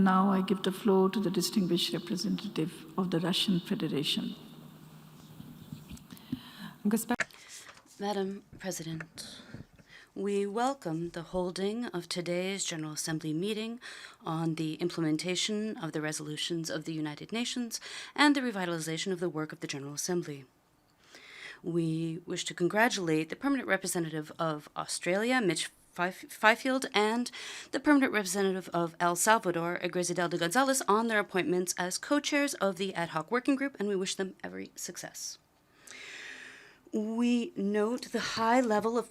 And now I give the floor to the distinguished representative of the Russian Federation. Madam President, we welcome the holding of today's General Assembly meeting on the implementation of the resolutions of the United Nations and the revitalization of the work of the General Assembly. We wish to congratulate the Permanent Representative of Australia, Mitch Fifield, and the Permanent Representative of El Salvador, Griselda Gonzalez, on their appointments as co-chairs of the ad hoc working group, and we wish them every success. We note the high level of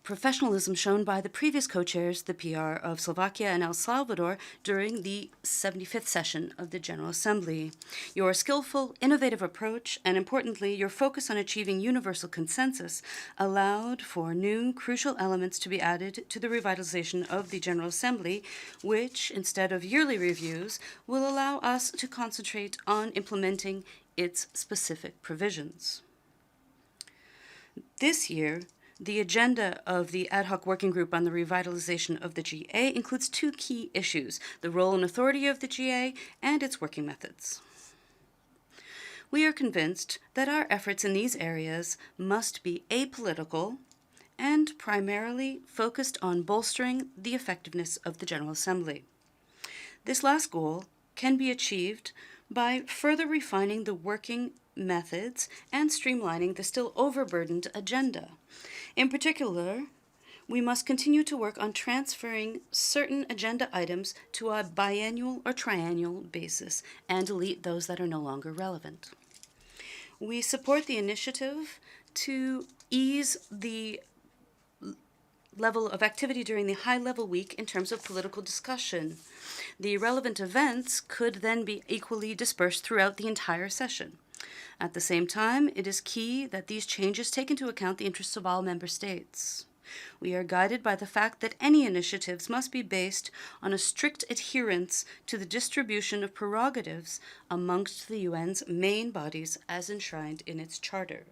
professionalism shown by the previous co-chairs, the PR of Slovakia and El Salvador, during the 75th session of the General Assembly. Your skillful, innovative approach, and importantly, your focus on achieving universal consensus, allowed for new, crucial elements to be added to the revitalization of the General Assembly, which, instead of yearly reviews, will allow us to concentrate on implementing its specific provisions. This year, the agenda of the ad hoc working group on the revitalization of the GA includes two key issues: the role and authority of the GA and its working methods. We are convinced that our efforts in these areas must be apolitical and primarily focused on bolstering the effectiveness of the General Assembly. This last goal can be achieved by further refining the working methods and streamlining the still overburdened agenda. In particular, we must continue to work on transferring certain agenda items to a biannual or triennial basis and delete those that are no longer relevant. We support the initiative to ease the level of activity during the high-level week in terms of political discussion. The relevant events could then be equally dispersed throughout the entire session. At the same time, it is key that these changes take into account the interests of all member states. We are guided by the fact that any initiatives must be based on a strict adherence to the distribution of prerogatives amongst the UN's main bodies as enshrined in its charter.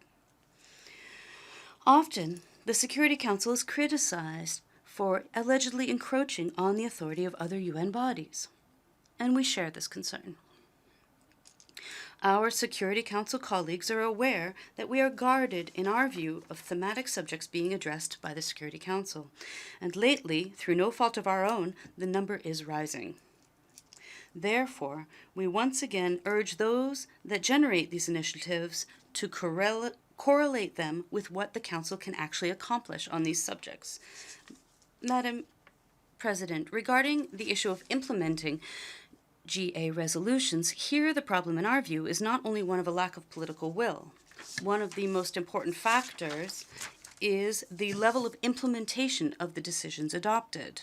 Often, the Security Council is criticized for allegedly encroaching on the authority of other UN bodies, and we share this concern. Our Security Council colleagues are aware that we are guarded in our view of thematic subjects being addressed by the Security Council, and lately, through no fault of our own, the number is rising. Therefore, we once again urge those that generate these initiatives to correlate them with what the Council can actually accomplish on these subjects. Madam President, regarding the issue of implementing GA resolutions, here the problem in our view is not only one of a lack of political will. One of the most important factors is the level of implementation of the decisions adopted.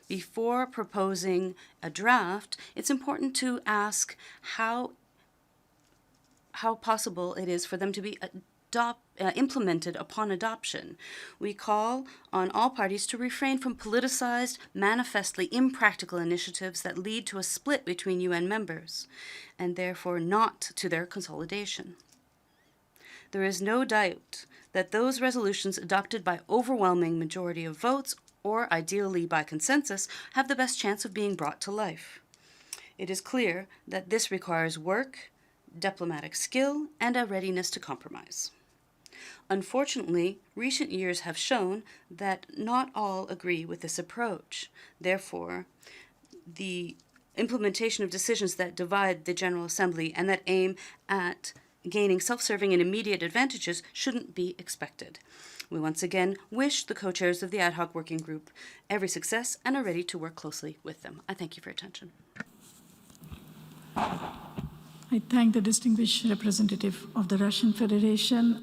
Before proposing a draft, it's important to ask how possible it is for them to be implemented upon adoption. We call on all parties to refrain from politicized, manifestly impractical initiatives that lead to a split between UN members, and therefore not to their consolidation. There is no doubt that those resolutions adopted by overwhelming majority of votes, or ideally by consensus, have the best chance of being brought to life. It is clear that this requires work, diplomatic skill, and a readiness to compromise. Unfortunately, recent years have shown that not all agree with this approach. Therefore, the implementation of decisions that divide the General Assembly and that aim at gaining self-serving and immediate advantages shouldn't be expected. We once again wish the co-chairs of the ad hoc working group every success and are ready to work closely with them. I thank you for your attention. I thank the distinguished representative of the Russian Federation.